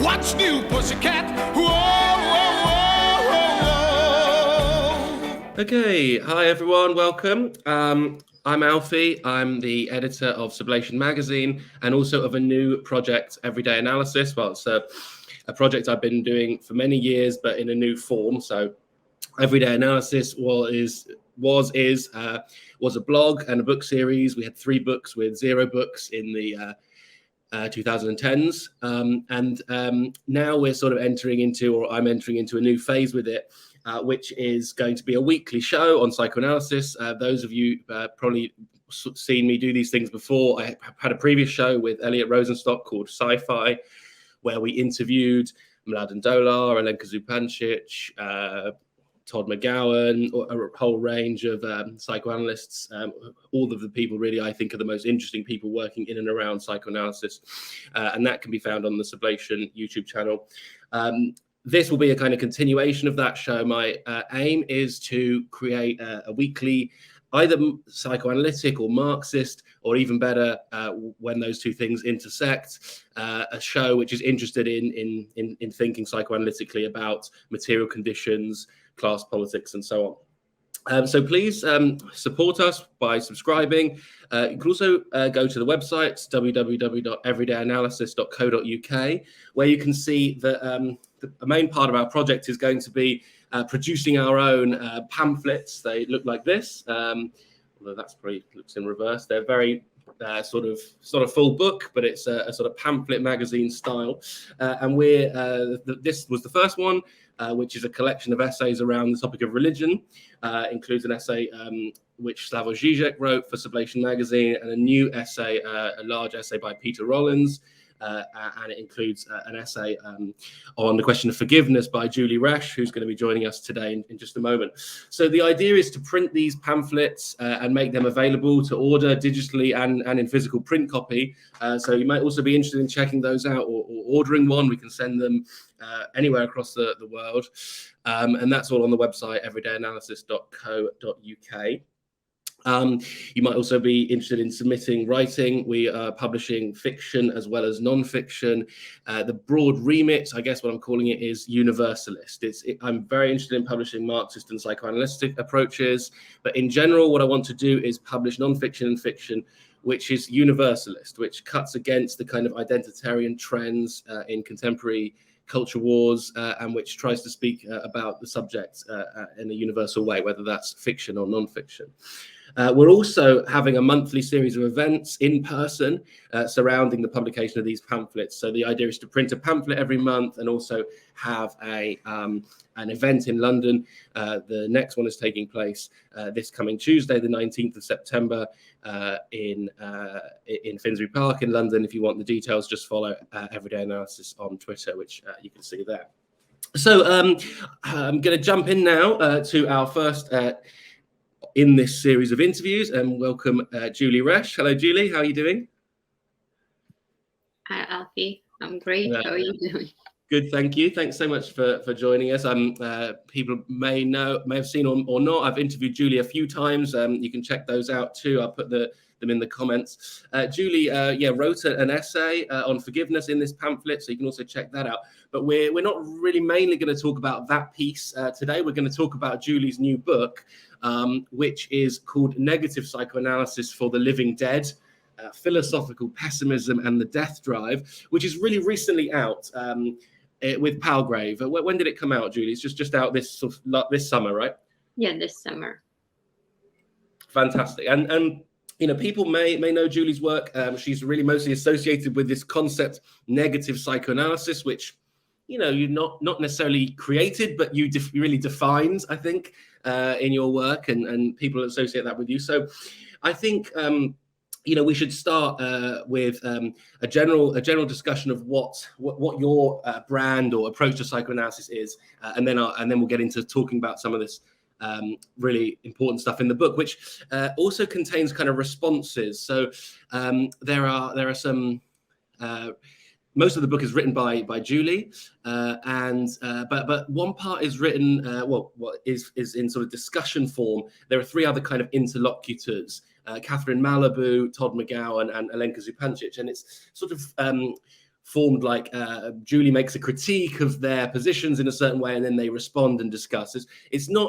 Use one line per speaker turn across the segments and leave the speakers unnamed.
What's new, pussycat? Whoa, whoa, whoa, whoa, whoa.
Okay, hi everyone, welcome. I'm Alfie. I'm the editor of Sublation magazine and also of a new project, Everyday Analysis. Well, it's a project I've been doing for many years, but in a new form. So, Everyday Analysis was a blog and a book series. We had 3 books with 0 books in the 2010s, and now we're sort of entering into, or I'm entering into, a new phase with it, which is going to be a weekly show on psychoanalysis. Those of you probably seen me do these things before. I had a previous show with Elliot Rosenstock called Sci-Fi, where we interviewed MLADEN DOLAR, Alenka Zupancic, Todd McGowan, a whole range of psychoanalysts, all of the people really I think are the most interesting people working in and around psychoanalysis, and that can be found on the Sublation YouTube channel. This will be a kind of continuation of that show. My aim is to create a weekly, either psychoanalytic or Marxist, or even better, when those two things intersect, a show which is interested in thinking psychoanalytically about material conditions, class politics, and so on. So please support us by subscribing. You can also go to the website, www.everydayanalysis.co.uk, where you can see that the main part of our project is going to be producing our own pamphlets. They look like this, although that's probably looks in reverse. They're very it's not a full book, but it's a sort of pamphlet magazine style. And this was the first one, which is a collection of essays around the topic of religion. Includes an essay which Slavoj Žižek wrote for Sublation magazine, and a new essay, a large essay by Peter Rollins. And it includes an essay on the question of forgiveness by Julie Reshe, who's going to be joining us today in just a moment. So the idea is to print these pamphlets and make them available to order digitally and in physical print copy. So you might also be interested in checking those out or ordering one. We can send them anywhere across the world. And that's all on the website, everydayanalysis.co.uk. You might also be interested in submitting writing. We are publishing fiction as well as non-fiction. The broad remit, I guess what I'm calling it, is universalist. I'm very interested in publishing Marxist and psychoanalytic approaches, but in general, what I want to do is publish non-fiction and fiction which is universalist, which cuts against the kind of identitarian trends in contemporary culture wars, and which tries to speak about the subject in a universal way, whether that's fiction or non-fiction. We're also having a monthly series of events in person surrounding the publication of these pamphlets. So the idea is to print a pamphlet every month and also have an event in London. The next one is taking place this coming Tuesday, the 19th of September, in Finsbury Park in London. If you want the details, just follow Everyday Analysis on Twitter, which you can see there. So I'm going to jump in now to our first in this series of interviews, and welcome Julie Reshe. Hello, Julie. Have you doing?
Hi, Alfie. I'm great. How are you doing?
Good, thank you. Thanks so much for joining us. People may have seen or not. I've interviewed Julie a few times. You can check those out too. I'll put them in the comments. Julie, wrote an essay on forgiveness in this pamphlet, so you can also check that out. But we're not really mainly going to talk about that piece today. We're going to talk about Julie's new book, which is called Negative Psychoanalysis for the Living Dead, Philosophical Pessimism and the Death Drive, which is really recently out with Palgrave. When did it come out, Julie? It's just out this summer, right?
Yeah, this summer.
Fantastic. And you know, people may know Julie's work. She's really mostly associated with this concept, negative psychoanalysis, which, you know, you're not necessarily created, but you really defined, I think, in your work, and people associate that with you. So I think, you know, we should start with a general discussion of what your brand or approach to psychoanalysis is, and then we'll get into talking about some of this really important stuff in the book, which also contains kind of responses. So there are some. Most of the book is written by Julie, but one part is written is in sort of discussion form. There are 3 other kind of interlocutors: Catherine Malibu, Todd McGowan, and Alenka Zupancic, and it's sort of formed like Julie makes a critique of their positions in a certain way, and then they respond and discuss. It's not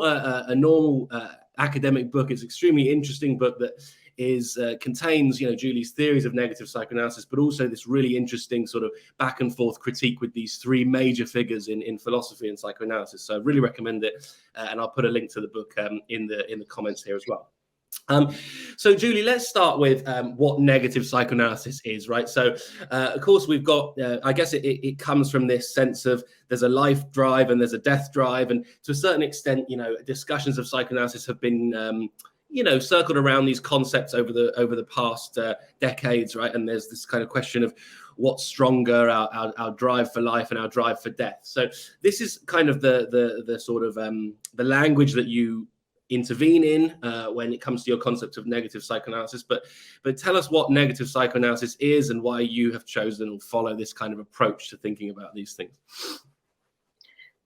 a normal academic book. It's an extremely interesting book that is contains, you know, Julie's theories of negative psychoanalysis, but also this really interesting sort of back and forth critique with these three major figures in philosophy and psychoanalysis. So I really recommend it, and I'll put a link to the book in the comments here as well. So Julie, let's start with what negative psychoanalysis is, right? So of course we've got, I guess it comes from this sense of there's a life drive and there's a death drive, and to a certain extent, you know, discussions of psychoanalysis have been you know, circled around these concepts over the past decades, right? And there's this kind of question of what's stronger, our drive for life and our drive for death. So this is kind of the sort of the language that you intervene in when it comes to your concept of negative psychoanalysis. But tell us what negative psychoanalysis is and why you have chosen to follow this kind of approach to thinking about these things.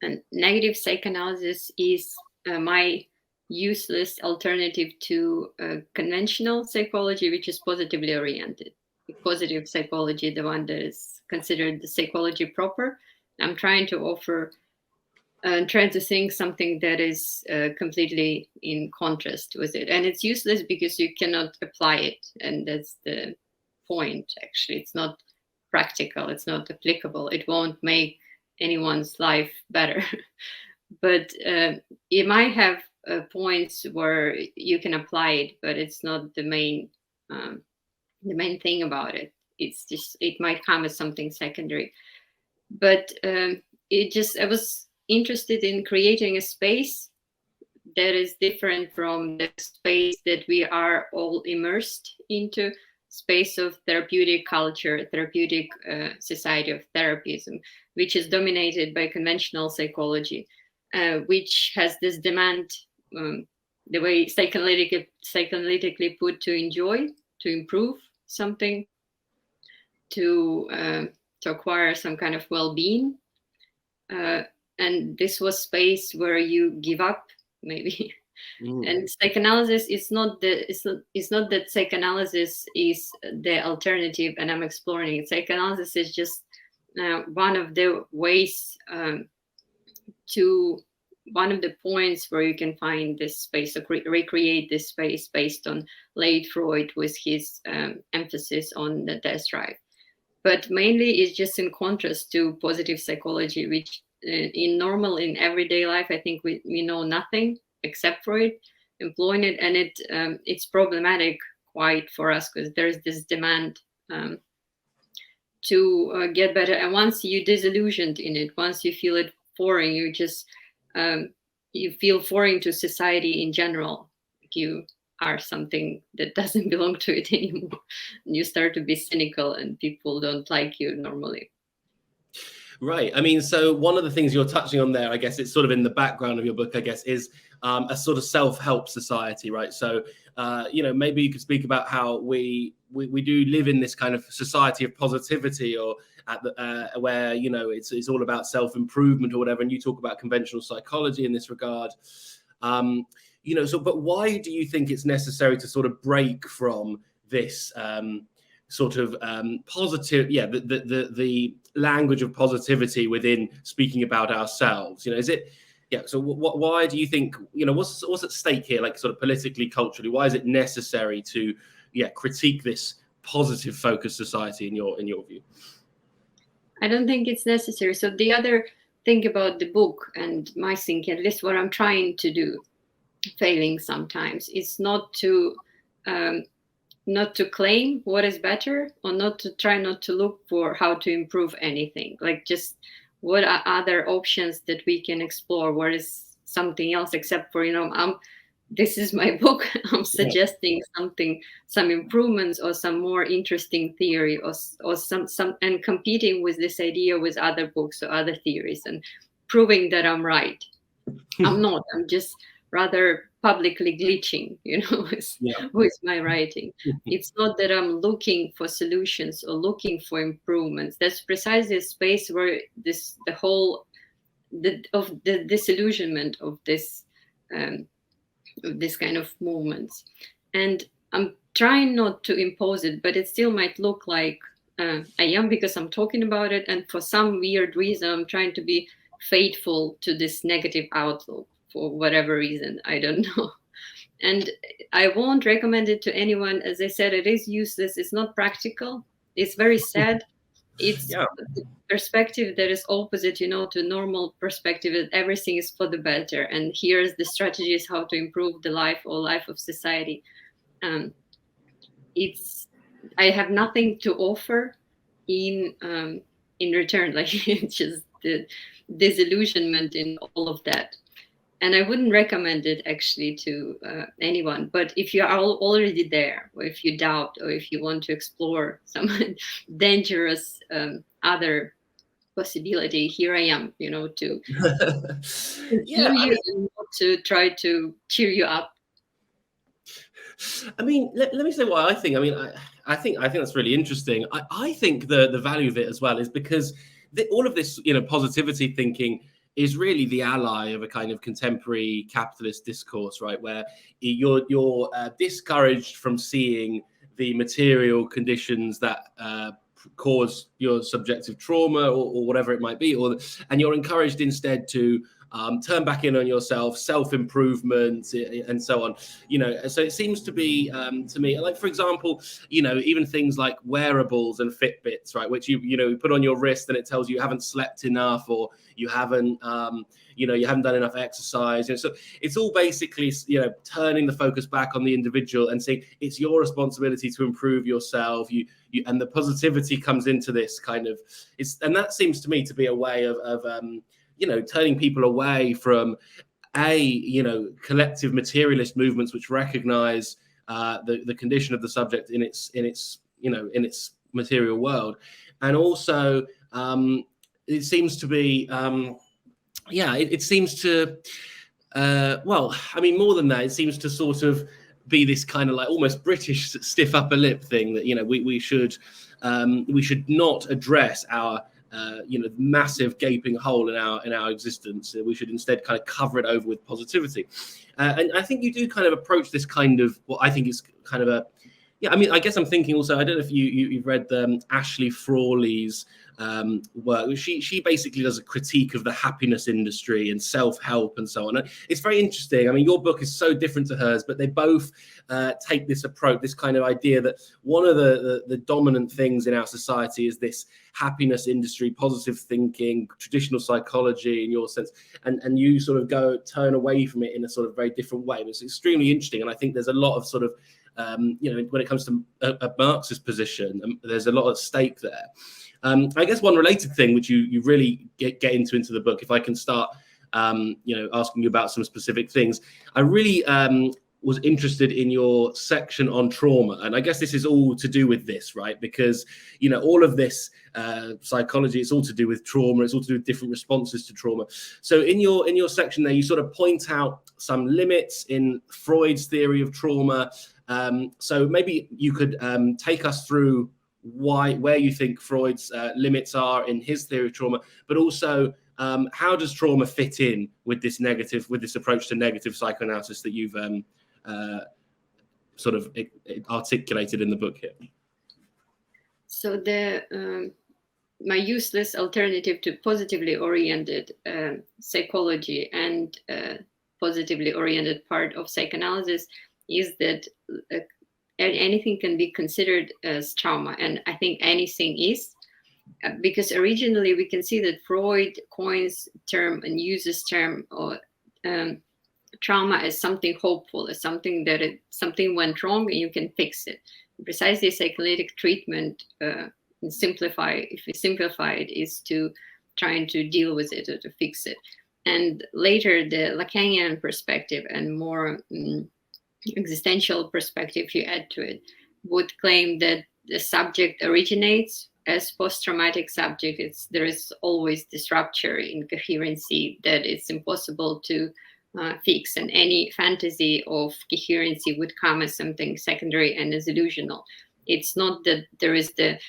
And negative psychoanalysis is my useless alternative to conventional psychology, which is positively oriented. Positive psychology, the one that is considered the psychology proper. I'm trying to offer trying to think something that is completely in contrast with it. And it's useless because you cannot apply it. And that's the point, actually. It's not practical. It's not applicable. It won't make anyone's life better. But it might have points where you can apply it, but it's not the main thing about it. It's just, it might come as something secondary. But I was interested in creating a space that is different from the space that we are all immersed into, space of therapeutic culture, therapeutic society of therapism, which is dominated by conventional psychology, which has this demand, the way psychoanalytically put, to enjoy, to improve something, to acquire some kind of well-being. And this was space where you give up, maybe. And psychoanalysis is not that psychoanalysis is the alternative, and I'm exploring it. Psychoanalysis is just one of the ways one of the points where you can find this space, recreate this space based on late Freud with his emphasis on the death drive. But mainly it's just in contrast to positive psychology, which in everyday life, I think we know nothing except for it, employing it, and it's problematic quite for us because there's this demand to get better. And once you disillusioned in it, once you feel it foreign, you just you feel foreign to society in general. You are something that doesn't belong to it anymore. And you start to be cynical, and people don't like you normally.
Right. I mean, so one of the things you're touching on there, I guess it's sort of in the background of your book, I guess, is a sort of self-help society, right? So, you know, maybe you could speak about how we do live in this kind of society of positivity, or where, you know, it's all about self-improvement or whatever. And you talk about conventional psychology in this regard. You know, so, but why do you think it's necessary to sort of break from this sort of positive, the language of positivity within speaking about ourselves? You know, is it, so why do you think, you know, what's at stake here, like sort of politically, culturally? Why is it necessary to critique this positive focused society in your view?
I don't think it's necessary. So the other thing about the book and my thinking, at least what I'm trying to do, failing sometimes, is not to claim what is better, or not to look for how to improve anything. Like, just what are other options that we can explore? What is something else, except for, you know, this is my book. I'm suggesting some improvements or some more interesting theory, or some, and competing with this idea with other books or other theories and proving that I'm right. I'm not. I'm just rather publicly glitching, you know, with my writing. It's not that I'm looking for solutions or looking for improvements. That's precisely a space where the disillusionment of this kind of movements. And I'm trying not to impose it, but it still might look like I am because I'm talking about it, and for some weird reason, I'm trying to be faithful to this negative outlook for whatever reason. I don't know. And I won't recommend it to anyone. As I said, it is useless. It's not practical. It's very sad. It's
Yeah.
the perspective that is opposite, to normal perspective, that everything is for the better. And here's the strategies how to improve the life or life of society. I have nothing to offer in return. Like, it's just the disillusionment in all of that. And I wouldn't recommend it actually to anyone. But if you are already there, or if you doubt, or if you want to explore some dangerous other possibility, here I am, to
Yeah,
hear you and not to try to cheer you up.
I mean, let me say what I think. I mean, I think that's really interesting. I think the value of it as well is because all of this, positivity thinking is really the ally of a kind of contemporary capitalist discourse, right? Where you're discouraged from seeing the material conditions that cause your subjective trauma or whatever it might be, and you're encouraged instead to turn back in on yourself, self-improvement, and so on. So it seems to be to me, like, for example, even things like wearables and Fitbits, right, which you put on your wrist and it tells you haven't slept enough, or you haven't you haven't done enough exercise. So it's all basically turning the focus back on the individual and saying it's your responsibility to improve yourself. And the positivity comes into this kind of, and that seems to me to be a way of turning people away from collective materialist movements which recognize the condition of the subject in its material world. And also it seems to be it seems to well, I mean, more than that, it seems to sort of be this kind of like almost British stiff upper lip thing that we should not address our massive gaping hole in our existence. We should instead kind of cover it over with positivity. And I think you do kind of approach this kind of what I think is kind of I mean, I guess I'm thinking also, I don't know if you've read Ashley Frawley's work. She basically does a critique of the happiness industry and self-help and so on. And it's very interesting. I mean, your book is so different to hers, but they both take this approach, this kind of idea that one of the dominant things in our society is this happiness industry, positive thinking, traditional psychology in your sense, and you sort of turn away from it in a sort of very different way. And it's extremely interesting. And I think there's a lot of sort of when it comes to a Marxist position, there's a lot at stake there. I guess one related thing which you really get into the book, if I can start, asking you about some specific things. I really was interested in your section on trauma, and I guess this is all to do with this, right? Because all of this psychology, it's all to do with trauma. It's all to do with different responses to trauma. So in your section there, you sort of point out some limits in Freud's theory of trauma. So maybe you could take us through where you think Freud's limits are in his theory of trauma, but also how does trauma fit in with this approach to negative psychoanalysis that you've sort of articulated in the book here? So
my useless alternative to positively oriented psychology and positively oriented part of psychoanalysis is that anything can be considered as trauma. And I think anything is, because originally we can see that Freud coins term and uses term or trauma as something hopeful, as something that something went wrong and you can fix it. Precisely, psychoanalytic treatment, if we simplify it, is to trying to deal with it or to fix it. And later, the Lacanian perspective and more existential perspective, if you add to it, would claim that the subject originates as post-traumatic subject. There is always this rupture in coherency that it's impossible to fix, and any fantasy of coherency would come as something secondary and as illusional. It's not that there is the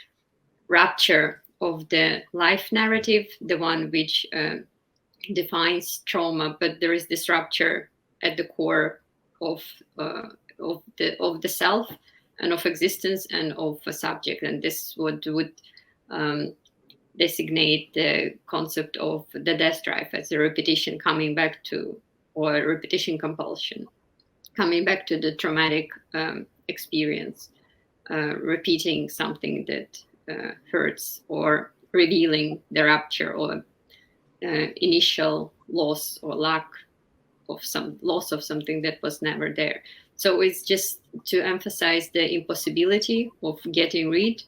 rupture of the life narrative, the one which defines trauma, but there is this rupture at the core of the self, and of existence and of a subject. And this would designate the concept of the death drive as a repetition coming back to, or repetition compulsion, coming back to the traumatic experience, repeating something that hurts, or revealing the rupture, or initial loss or lack of loss of something that was never there. So it's just to emphasize the impossibility of getting rid,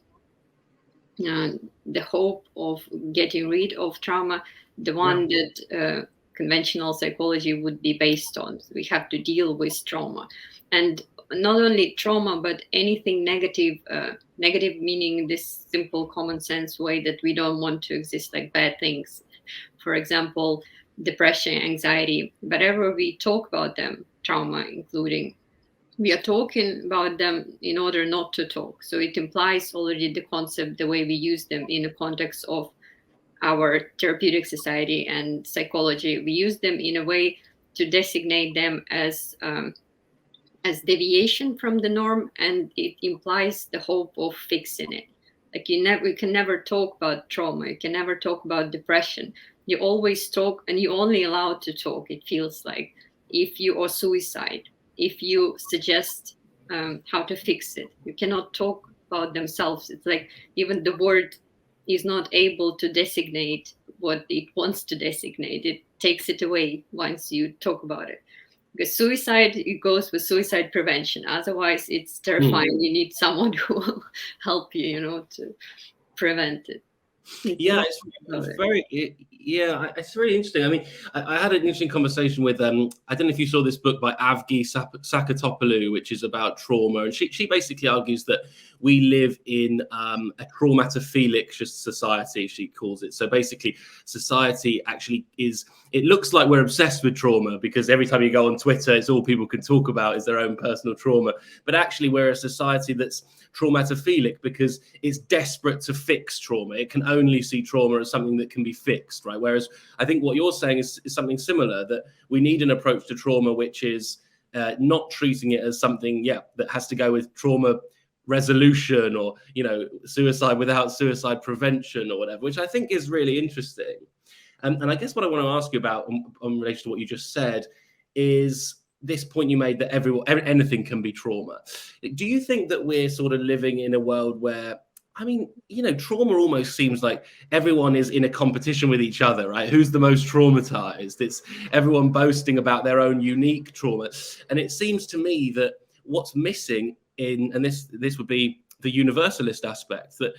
the hope of getting rid of trauma, the one that conventional psychology would be based on. We have to deal with trauma, and not only trauma, but anything negative. Negative meaning this simple common sense way that we don't want to exist, like bad things. For example, depression, anxiety, whatever we talk about them, trauma including, we are talking about them in order not to talk. So it implies already the concept, the way we use them in the context of our therapeutic society and psychology. We use them in a way to designate them as deviation from the norm, and it implies the hope of fixing it. Like we can never talk about trauma. You can never talk about depression. You always talk, and you're only allowed to talk, it feels like, if you are suicide, if you suggest how to fix it. You cannot talk about themselves. It's like even the word is not able to designate what it wants to designate. It takes it away once you talk about it. Because suicide, it goes with suicide prevention. Otherwise, it's terrifying. You need someone who will help you, to prevent it.
It's very interesting. I mean, I had an interesting conversation with, I don't know if you saw this book by Avgi Sakatopoulou, which is about trauma. And she basically argues that we live in a traumatophilic society, she calls it. So basically, society actually it looks like we're obsessed with trauma, because every time you go on Twitter, it's all people can talk about is their own personal trauma. But actually, we're a society that's traumatophilic because it's desperate to fix trauma. It can only see trauma as something that can be fixed, right? Whereas I think what you're saying is something similar, that we need an approach to trauma which is not treating it as something, that has to go with trauma resolution, or, suicide without suicide prevention or whatever, which I think is really interesting. And I guess what I want to ask you about in relation to what you just said is this point you made that anything can be trauma. Do you think that we're sort of living in a world where, trauma almost seems like everyone is in a competition with each other, right? Who's the most traumatized? It's everyone boasting about their own unique trauma. And it seems to me that what's missing and this would be the universalist aspect, that,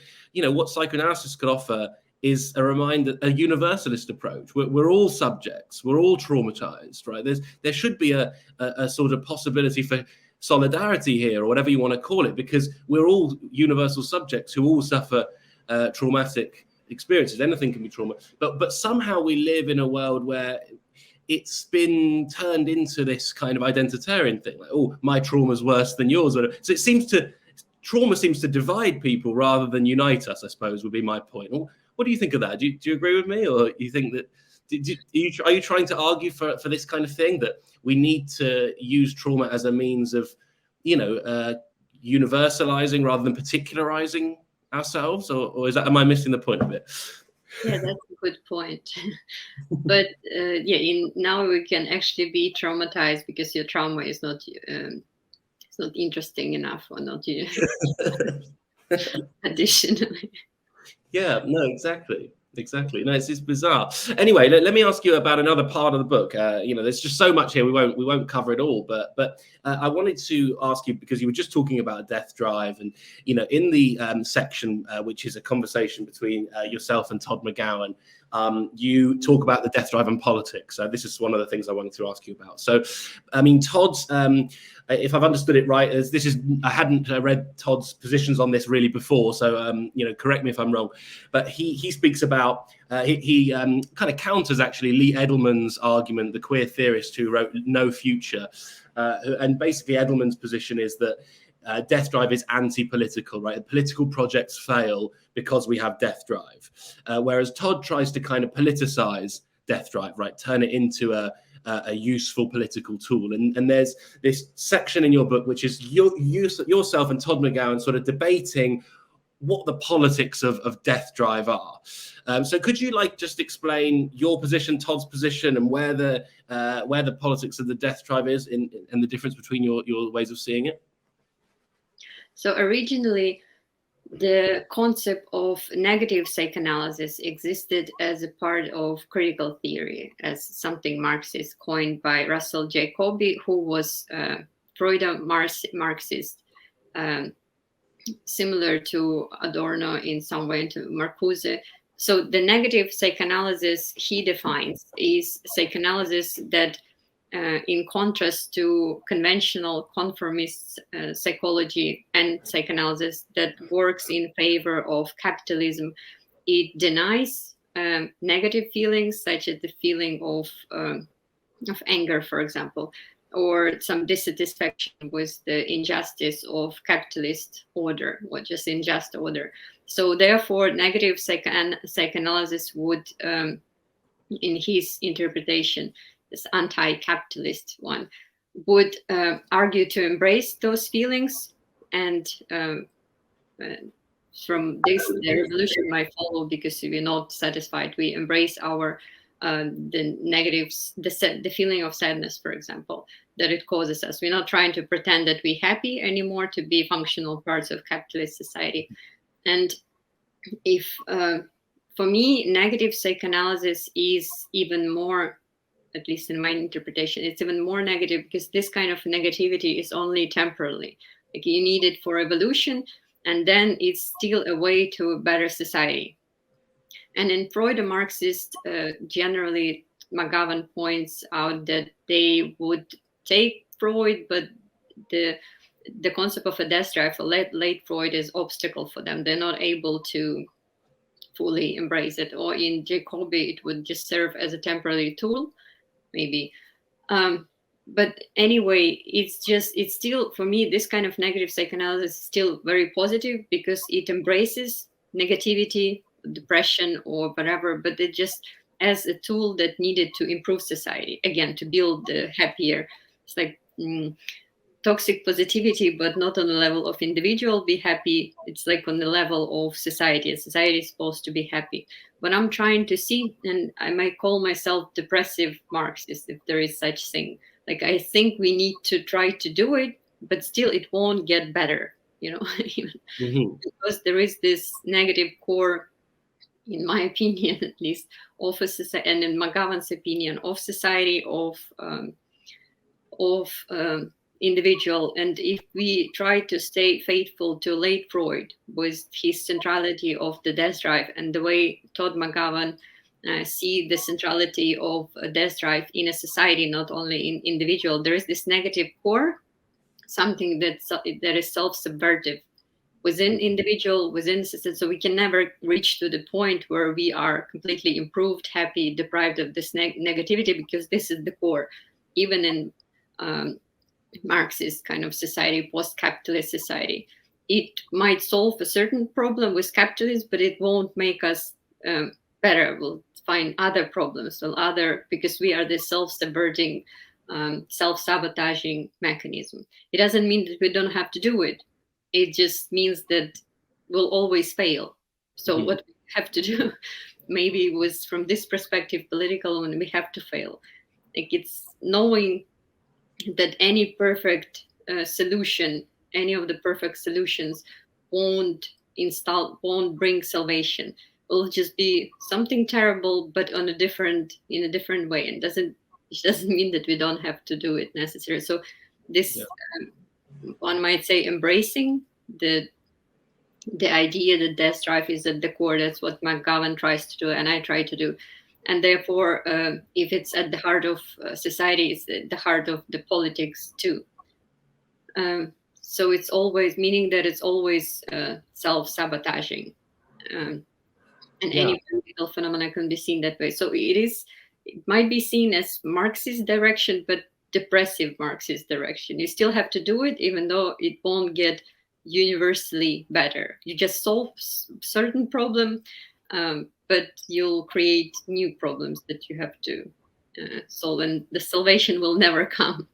what psychoanalysis could offer is a reminder, a universalist approach. We're all subjects. We're all traumatized, right? There should be a sort of possibility for solidarity here, or whatever you want to call it, because we're all universal subjects who all suffer traumatic experiences. Anything can be trauma, but somehow we live in a world where it's been turned into this kind of identitarian thing, like, oh, my trauma's worse than yours. So trauma seems to divide people rather than unite us, I suppose, would be my point. What do you think of that? Do you agree with me, or you think that? Are you trying to argue for this kind of thing, that we need to use trauma as a means of, universalizing rather than particularizing ourselves, or am I missing the point a bit?
Yeah, that's a good point. But now we can actually be traumatized because your trauma is not it's not interesting enough, or not additionally.
Yeah, no, exactly. No, it's bizarre. Anyway, let me ask you about another part of the book. There's just so much here. We won't cover it all, but I wanted to ask you, because you were just talking about death drive, and in the section which is a conversation between yourself and Todd McGowan, you talk about the death drive and politics. So this is one of the things I wanted to ask you about. So, Todd's, if I've understood it right, I hadn't read Todd's positions on this really before. So, correct me if I'm wrong, but he speaks about, he kind of counters actually Lee Edelman's argument, the queer theorist who wrote No Future. And basically Edelman's position is that death drive is anti-political, right? Political projects fail because we have death drive. Whereas Todd tries to kind of politicize death drive, right? Turn it into a a useful political tool. And there's this section in your book which is yourself and Todd McGowan sort of debating what the politics of death drive are. So could you just explain your position, Todd's position, and where the politics of the death drive is and the difference between your ways of seeing it?
So originally, the concept of negative psychoanalysis existed as a part of critical theory, as something Marxist coined by Russell Jacobi, who was Freudian Marxist, similar to Adorno in some way, to Marcuse. So the negative psychoanalysis he defines is psychoanalysis that, in contrast to conventional conformist psychology and psychoanalysis that works in favor of capitalism, it denies negative feelings, such as the feeling of anger, for example, or some dissatisfaction with the injustice of capitalist order, or just unjust order. So therefore, negative psychoanalysis would, in his interpretation, this anti-capitalist one, would argue to embrace those feelings, and from this, the revolution might follow, because if we're not satisfied, we embrace our the negatives, the feeling of sadness, for example, that it causes us. We're not trying to pretend that we're happy anymore to be functional parts of capitalist society. And if, for me, negative psychoanalysis is even more, at least in my interpretation, it's even more negative, because this kind of negativity is only temporarily. Like, you need it for evolution, and then it's still a way to a better society. And in Freud, the Marxist, generally, McGowan points out that they would take Freud, but the concept of a death drive for late Freud is obstacle for them. They're not able to fully embrace it. Or in Jacobi, it would just serve as a temporary tool, maybe. But anyway, it's still, for me, this kind of negative psychoanalysis is still very positive, because it embraces negativity, depression, or whatever, but it just as a tool that needed to improve society, again, to build the happier. It's like toxic positivity, but not on the level of individual be happy. It's like on the level of society, and society is supposed to be happy. But I'm trying to see, and I might call myself depressive Marxist, if there is such thing. Like, I think we need to try to do it, but still it won't get better, because there is this negative core, in my opinion, at least, of a society, and in McGowan's opinion, of society, of individual. And if we try to stay faithful to late Freud with his centrality of the death drive, and the way Todd McGowan see the centrality of a death drive in a society, not only in individual, there is this negative core, something that is self-subvertive within individual, within system. So we can never reach to the point where we are completely improved, happy, deprived of this negativity, because this is the core. Even in Marxist kind of society, post-capitalist society, it might solve a certain problem with capitalism, but it won't make us better. We'll find other problems, because we are this self-subverting, self-sabotaging mechanism. It doesn't mean that we don't have to do it. It just means that we'll always fail. So what we have to do, maybe was from this perspective political, when we have to fail. Like, it's knowing that any perfect solution, any of the perfect solutions won't bring salvation. It'll just be something terrible, but in a different way. And it doesn't mean that we don't have to do it necessarily. So this, one might say, embracing the idea that death drive is at the core. That's what McGowan tries to do, and I try to do. And therefore, if it's at the heart of society, it's at the heart of the politics too. So it's always, meaning that it's always self-sabotaging. And any political phenomena can be seen that way. So it might be seen as Marxist direction, but depressive Marxist direction. You still have to do it, even though it won't get universally better. You just solve certain problem, but you'll create new problems that you have to soul, and the salvation will never come.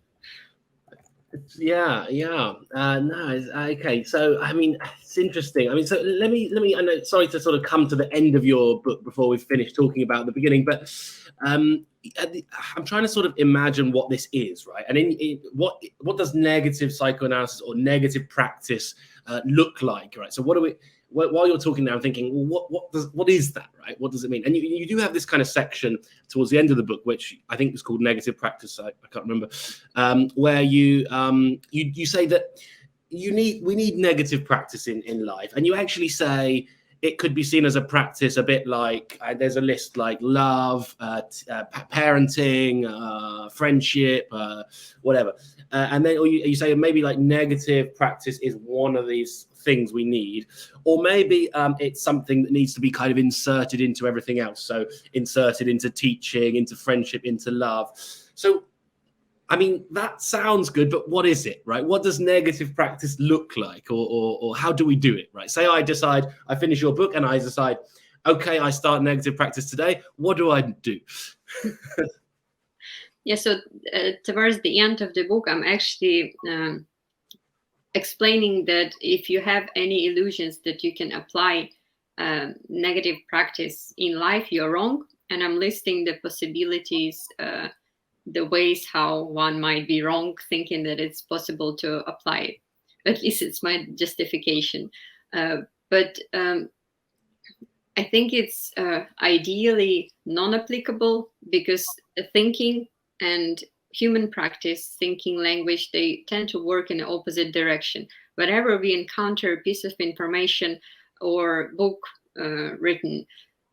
Yeah. No, okay. So, I mean, it's interesting. I mean, so let me. I know. Sorry to sort of come to the end of your book before we've finished talking about the beginning, but I'm trying to sort of imagine what this is, right? And what does negative psychoanalysis or negative practice look like, right? So, what do we? While you're talking now, I'm thinking, well, what is that, right? What does it mean? And you do have this kind of section towards the end of the book, which I think is called Negative Practice. I can't remember, where you say that we need negative practice in life, and you actually say it could be seen as a practice a bit like there's a list like love, parenting, friendship, whatever, and then or you say maybe like negative practice is one of these things we need, or maybe it's something that needs to be kind of inserted into everything else, so inserted into teaching, into friendship, into love. So I mean, that sounds good, but what is it, right? What does negative practice look like, or how do we do it, right? Say I decide, I finish your book and I decide, okay, I start negative practice today. What do I do?
Yeah, so towards the end of the book, I'm actually explaining that if you have any illusions that you can apply negative practice in life, you're wrong. And I'm listing the possibilities, the ways how one might be wrong, thinking that it's possible to apply it. At least it's my justification. But I think it's ideally non-applicable, because thinking and human practice, thinking, language, they tend to work in the opposite direction. Whenever we encounter a piece of information or book written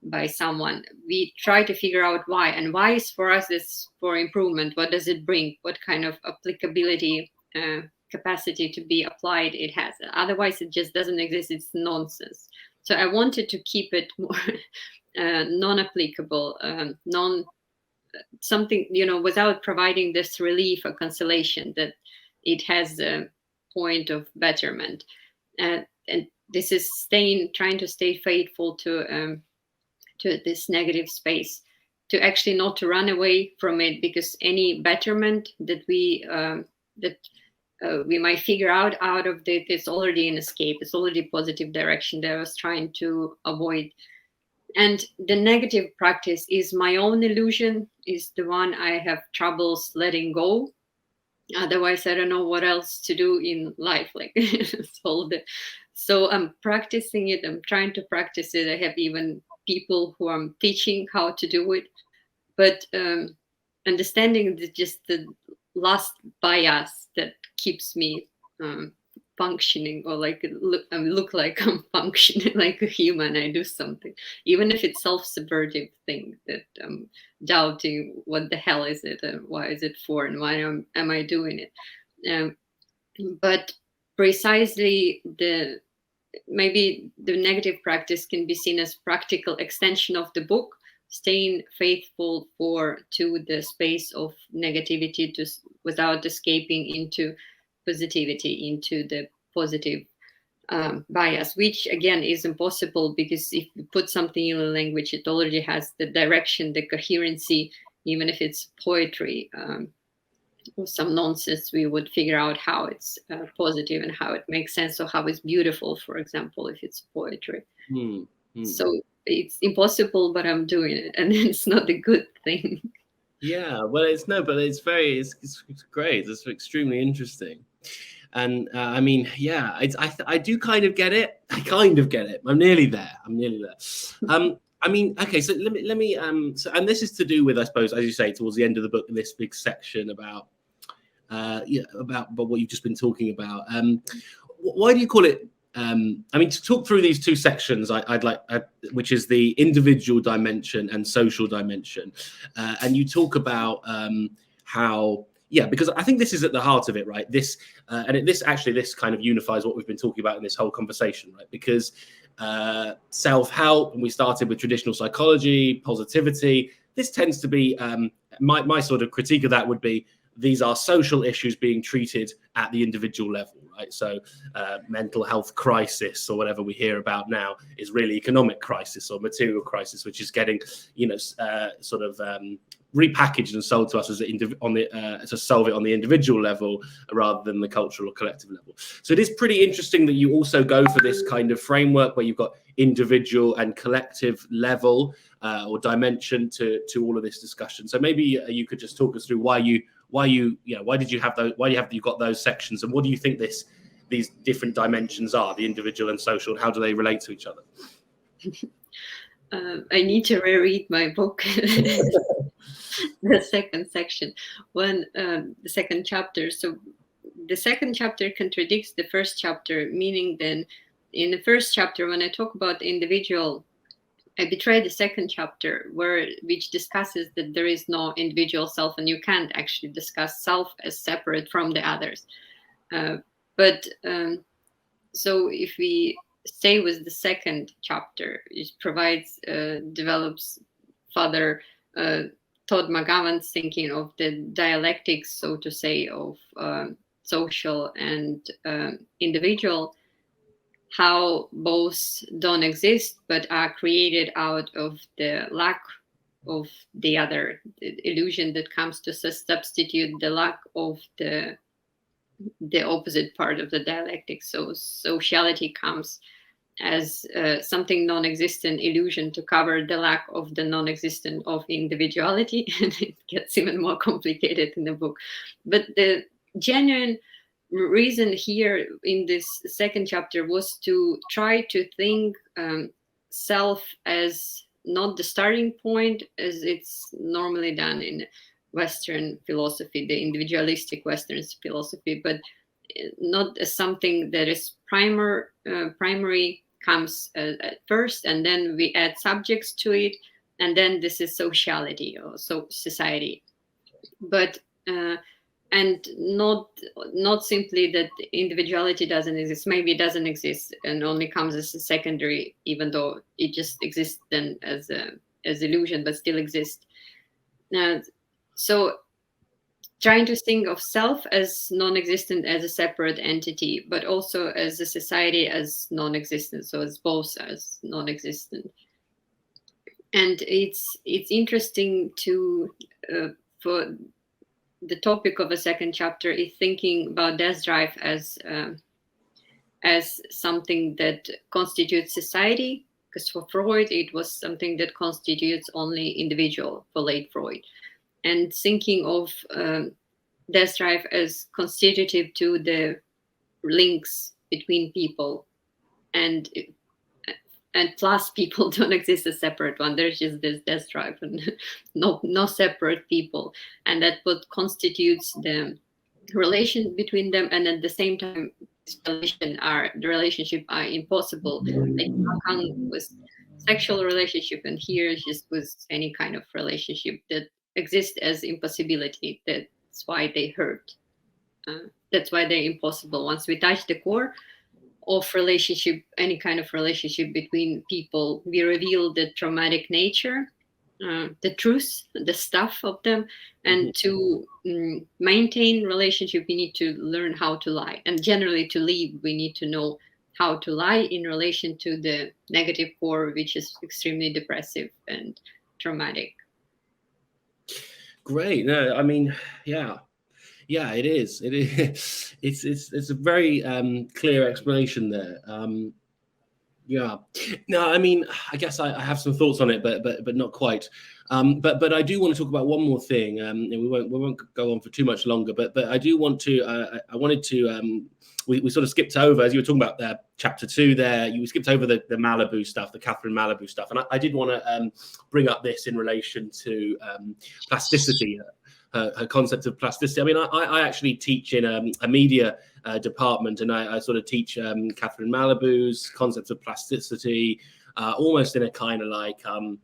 by someone, we try to figure out why, and why is for us is for improvement. What does it bring? What kind of applicability, capacity to be applied it has? Otherwise, it just doesn't exist. It's nonsense. So I wanted to keep it more non-applicable, something, without providing this relief or consolation that it has a point of betterment. And this is trying to stay faithful to this negative space, to actually not to run away from it, because any betterment that we might figure out of it, it's already an escape. It's already a positive direction that I was trying to avoid. And the negative practice is my own illusion, is the one I have troubles letting go. Otherwise, I don't know what else to do in life. Like so I'm practicing it. I'm trying to practice it. I have even people who I'm teaching how to do it. But understanding just the last bias that keeps me functioning, or like look like I'm functioning like a human. I do something, even if it's self-subvertive thing that I'm doubting what the hell is it, and why is it for, and why am I doing it? But precisely maybe the negative practice can be seen as practical extension of the book, staying faithful to the space of negativity, without escaping into positivity, into the positive bias, which again is impossible, because if you put something in a language, it already has the direction, the coherency. Even if it's poetry or some nonsense, we would figure out how it's positive and how it makes sense, or how it's beautiful, for example, if it's poetry. So it's impossible, but I'm doing it, and it's not a good thing.
Yeah, well, it's great. It's extremely interesting. And I mean, yeah, I do kind of get it. I kind of get it. I'm nearly there. I mean, okay, so let me so, and this is to do with, I suppose, as you say, towards the end of the book, this big section about about what you've just been talking about. Why do you call it? I mean, to talk through these two sections, I'd like, which is the individual dimension and social dimension, and you talk about how, because I think this is at the heart of it, right? This this kind of unifies what we've been talking about in this whole conversation, right? Because self-help, and we started with traditional psychology, positivity. This tends to be my sort of critique of that would be, these are social issues being treated at the individual level, right? So mental health crisis or whatever we hear about now is really economic crisis or material crisis, which is getting, sort of repackaged and sold to us as to solve it on the individual level rather than the cultural or collective level. So it is pretty interesting that you also go for this kind of framework where you've got individual and collective level or dimension to all of this discussion. So maybe you could just talk us through why you got those sections, and what do you think these different dimensions are, the individual and social, and how do they relate to each other?
I need to reread my book. The second section, the second chapter. So the second chapter contradicts the first chapter, meaning then in the first chapter, when I talk about the individual, I betray the second chapter, which discusses that there is no individual self, and you can't actually discuss self as separate from the others. So if we stay with the second chapter, it develops further Todd McGovern's thinking of the dialectics, so to say, of social and individual, how both don't exist but are created out of the lack of the other, the illusion that comes to substitute the lack of the opposite part of the dialectic. So sociality comes as something non-existent illusion to cover the lack of the non-existent of individuality, and it gets even more complicated in the book. But the genuine reason here in this second chapter was to try to think self as not the starting point as it's normally done in Western philosophy, the individualistic Western philosophy, but not as something that is primary, comes at first, and then we add subjects to it, and then this is sociality or society. But and not simply that individuality doesn't exist. Maybe it doesn't exist and only comes as a secondary, even though it just exists then as illusion, but still exists. So trying to think of self as non-existent, as a separate entity, but also as a society as non-existent, so as both as non-existent. And it's interesting to for the topic of a second chapter is thinking about death drive as something that constitutes society, because for Freud it was something that constitutes only individual for late Freud. And thinking of death drive as constitutive to the links between people, and plus people don't exist as separate one. There's just this death drive and no separate people, and that what constitutes the relation between them. And at the same time, the relationship are impossible. Like how come with sexual relationship, and here just with any kind of relationship that exist as impossibility. That's why they hurt. That's why they're impossible. Once we touch the core of relationship, any kind of relationship between people, we reveal the traumatic nature, the truth, the stuff of them. And to maintain relationship, we need to learn how to lie. And generally to live, we need to know how to lie in relation to the negative core, which is extremely depressive and traumatic.
Great. No, I mean, yeah, it is. It is. It's a very clear explanation there. Yeah. No, I mean, I guess I have some thoughts on it, but not quite. But I do want to talk about one more thing. And we won't go on for too much longer. But I do want to. I wanted to. We sort of skipped over, as you were talking about chapter 2 there, you skipped over the Malibu stuff, the Catherine Malibu stuff. And I did want to bring up this in relation to plasticity, her concept of plasticity. I mean, I actually teach in a media department, and I sort of teach Catherine Malibu's concept of plasticity, almost in a kind of like, Donna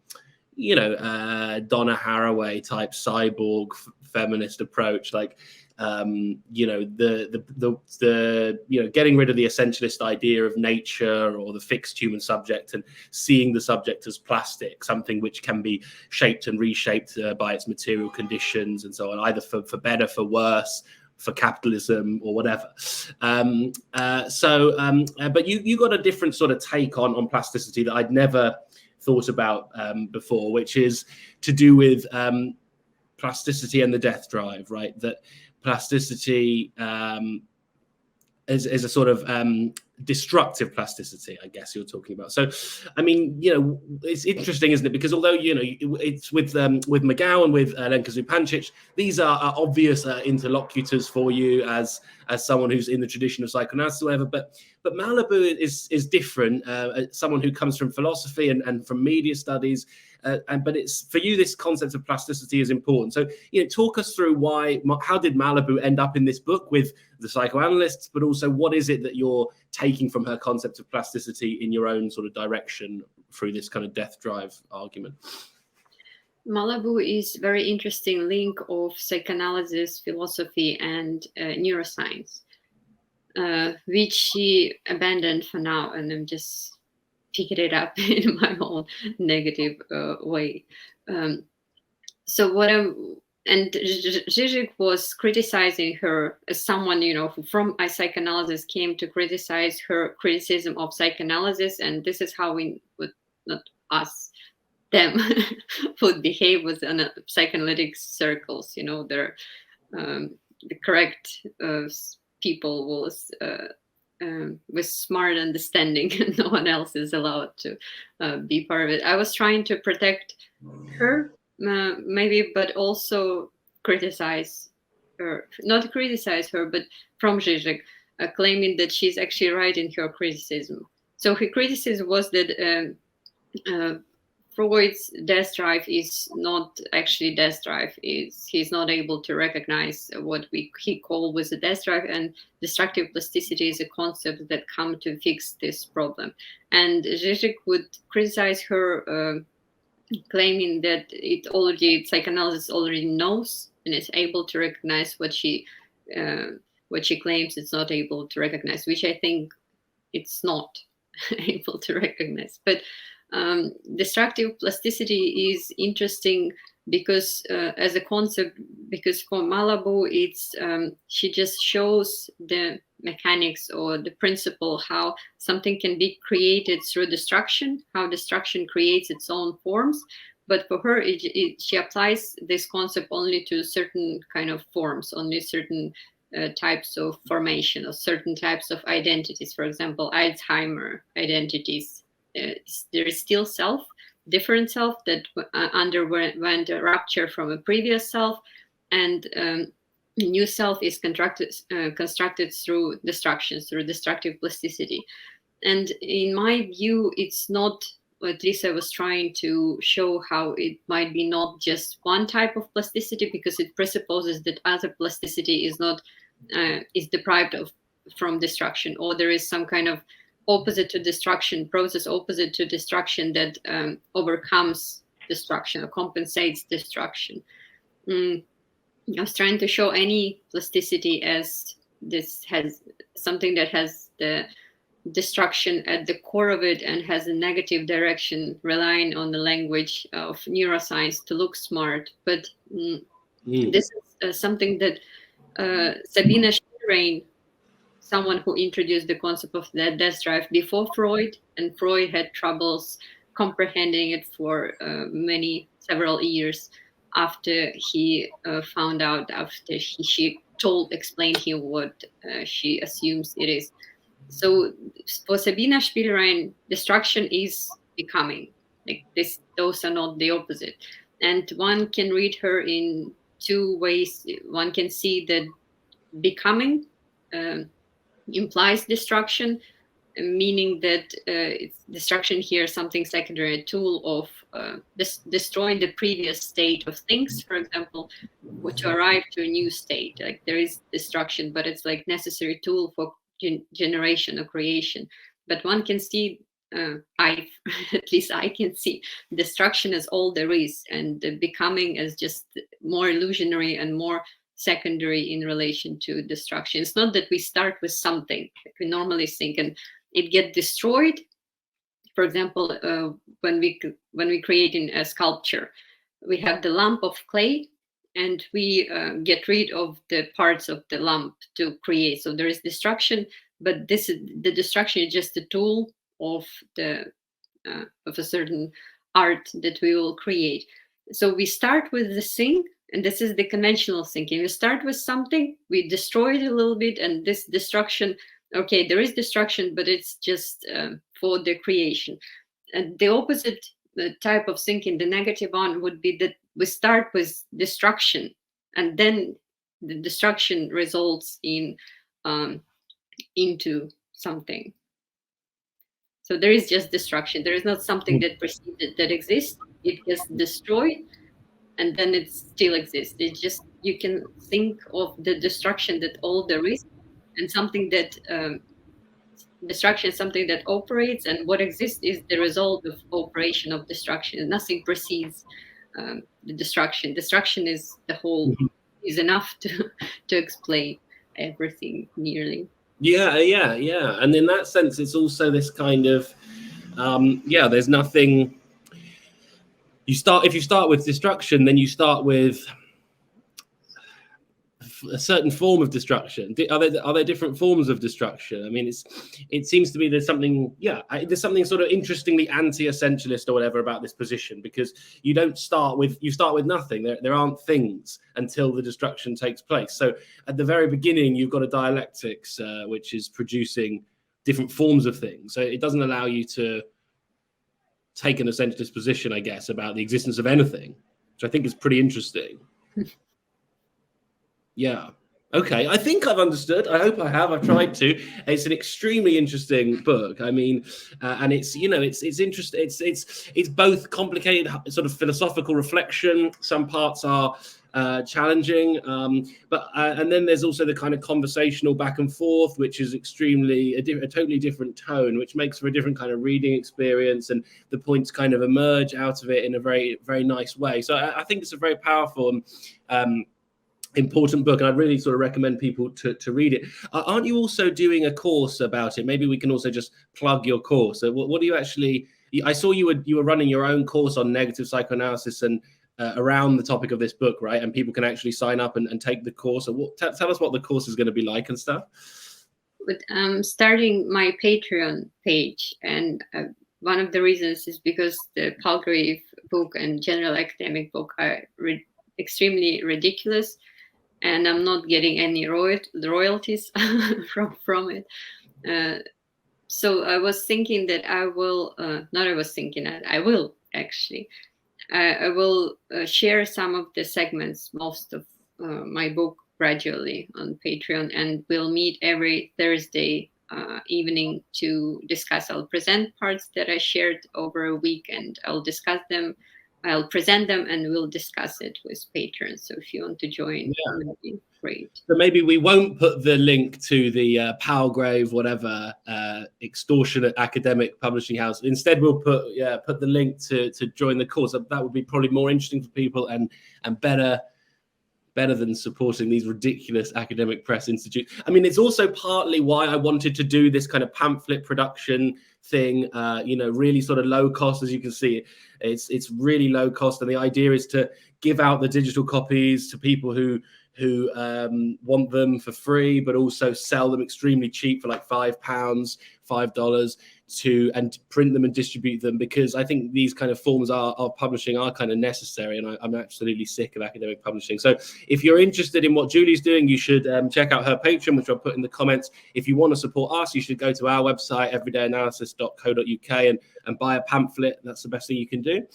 Haraway type cyborg feminist approach. Like you know, the you know, getting rid of the essentialist idea of nature or the fixed human subject, and seeing the subject as plastic, something which can be shaped and reshaped by its material conditions and so on, either for better, for worse, for capitalism or whatever. But you got a different sort of take on plasticity that I'd never thought about before, which is to do with plasticity and the death drive, right? That plasticity is a sort of destructive plasticity, I guess you're talking about. So, I mean, you know, it's interesting, isn't it? Because although, you know, it's with McGowan and with Lenka Zupancic, these are obvious interlocutors for you as someone who's in the tradition of psychoanalysis or whatever. But Malibu is different. Someone who comes from philosophy and from media studies. But it's for you, this concept of plasticity is important. So, you know, talk us through how did Malibu end up in this book with the psychoanalysts, but also what is it that you're taking from her concept of plasticity in your own sort of direction through this kind of death drive argument?
Malibu is very interesting link of psychoanalysis, philosophy, and neuroscience, which she abandoned for now, and I'm just picking it up in my own negative way. So what and Zizek was criticizing her as someone, you know, who from a psychoanalysis came to criticize her criticism of psychoanalysis, and this is how we would, not us, them, would behave within psychoanalytic circles. You know, they're the correct people was with smart understanding, and no one else is allowed to be part of it. I was trying to protect her, maybe, but also criticize her, not criticize her, but from Zizek, claiming that she's actually right in her criticism. So her criticism was that Freud's death drive is not actually death drive. He's not able to recognize what he called was a death drive, and destructive plasticity is a concept that come to fix this problem. And Zizek would criticize her, claiming that psychoanalysis already knows and is able to recognize what she claims it's not able to recognize, which I think it's not able to recognize. But destructive plasticity is interesting because as a concept, because for Malibu, it's she just shows the mechanics or the principle how something can be created through destruction, how destruction creates its own forms. But for her, she applies this concept only to certain kind of forms, only certain types of formation or certain types of identities. For example, Alzheimer identities. There is still self, different self that underwent a rupture from a previous self, and new self is constructed through destruction, through destructive plasticity. And in my view, it's not, at least I was trying to show how it might be not just one type of plasticity, because it presupposes that other plasticity is not is deprived from destruction, or there is some kind of opposite to destruction process, opposite to destruction that overcomes destruction or compensates destruction. I was trying to show any plasticity as this has something that has the destruction at the core of it and has a negative direction, relying on the language of neuroscience to look smart. But this is something that Sabina Spielrein, someone who introduced the concept of the death drive before Freud, and Freud had troubles comprehending it for several years after he found out, after she explained him what she assumes it is. So for Sabina Spielrein, destruction is becoming. Like this, those are not the opposite. And one can read her in two ways. One can see that becoming implies destruction, meaning that destruction here is something secondary, a tool of destroying the previous state of things, for example, to arrive to a new state. Like there is destruction, but it's like necessary tool for generation or creation. But one can see, at least I can see destruction as all there is, and the becoming as just more illusionary and more secondary in relation to destruction. It's not that we start with something like we normally think and it gets destroyed. For example, when we create a sculpture, we have the lump of clay, and we get rid of the parts of the lump to create. So there is destruction, but the destruction is just a tool of a certain art that we will create. So we start with the thing, and this is the conventional thinking. We start with something, we destroy it a little bit, and this destruction, okay, there is destruction, but it's just for the creation. And the opposite type of thinking, the negative one, would be that we start with destruction, and then the destruction results in into something. So there is just destruction. There is not something that preceded that exists. It gets destroyed, and then it still exists. It's just, you can think of the destruction that all there is, and something that destruction is something that operates, and what exists is the result of operation of destruction. Nothing precedes the destruction. Destruction is the whole, is enough to explain everything nearly.
Yeah. And in that sense, it's also this kind of, there's nothing. If you start with destruction, then you start with a certain form of destruction. Are there different forms of destruction? I mean, it seems to me there's something sort of interestingly anti-essentialist or whatever about this position, because you start with nothing. There aren't things until the destruction takes place. So at the very beginning, you've got a dialectics which is producing different forms of things. So it doesn't allow you to take an essentialist position, I guess, about the existence of anything, which I think is pretty interesting. Yeah. Okay. I think I've understood. I hope I have. I've tried to. It's an extremely interesting book. I mean, and it's interesting. It's both complicated, sort of philosophical reflection. Some parts are challenging, but and then there's also the kind of conversational back and forth, which is extremely a totally different tone, which makes for a different kind of reading experience, and the points kind of emerge out of it in a very, very nice way. So I think it's a very powerful important book, and I'd really sort of recommend people to read it. Aren't you also doing a course about it? Maybe we can also just plug your course. So what do you actually? I saw you were running your own course on negative psychoanalysis and around the topic of this book, right? And people can actually sign up and take the course. So tell us what the course is going to be like and stuff.
But I'm starting my Patreon page, and one of the reasons is because the Palgrave book and general academic book are extremely ridiculous, and I'm not getting any royalties from it. So I was thinking that I will actually. I will share some of the segments, most of my book, gradually on Patreon, and we'll meet every Thursday evening to discuss. I'll present parts that I shared over a week, and I'll discuss them. I'll present them, and we'll discuss it with patrons. So if you want to join, that would be great.
So maybe we won't put the link to the Palgrave, whatever, extortionate academic publishing house. Instead, we'll put the link to join the course. That would be probably more interesting for people and better than supporting these ridiculous academic press institutes. I mean, it's also partly why I wanted to do this kind of pamphlet production thing, really sort of low cost. As you can see, it's really low cost, and the idea is to give out the digital copies to people who want them for free, but also sell them extremely cheap for like £5 and print them and distribute them, because I think these kind of forms of publishing are kind of necessary, and I'm absolutely sick of academic publishing. So if you're interested in what Julie's doing, you should check out her Patreon, which I'll put in the comments. If you want to support us, you should go to our website, everydayanalysis.co.uk, and buy a pamphlet. That's the best thing you can do.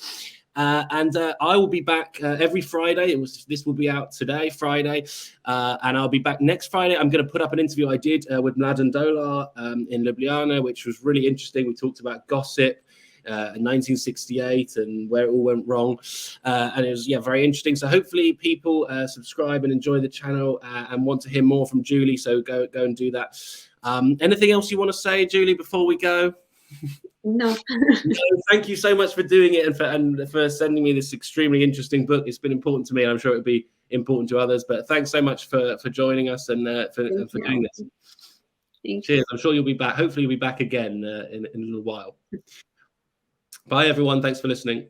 And I will be back every Friday. This will be out today, Friday, and I'll be back next Friday. I'm going to put up an interview I did with MLADEN DOLAR in Ljubljana, which was really interesting. We talked about gossip in 1968 and where it all went wrong, and it was very interesting. So hopefully people subscribe and enjoy the channel and want to hear more from Julie. So go and do that. Anything else you want to say, Julie, before we go?
No.
Thank you so much for doing it and for sending me this extremely interesting book. It's been important to me, and I'm sure it'll be important to others. But thanks so much for joining us and for doing this. Cheers. I'm sure you'll be back. Hopefully you'll be back again in a little while. Bye, everyone. Thanks for listening.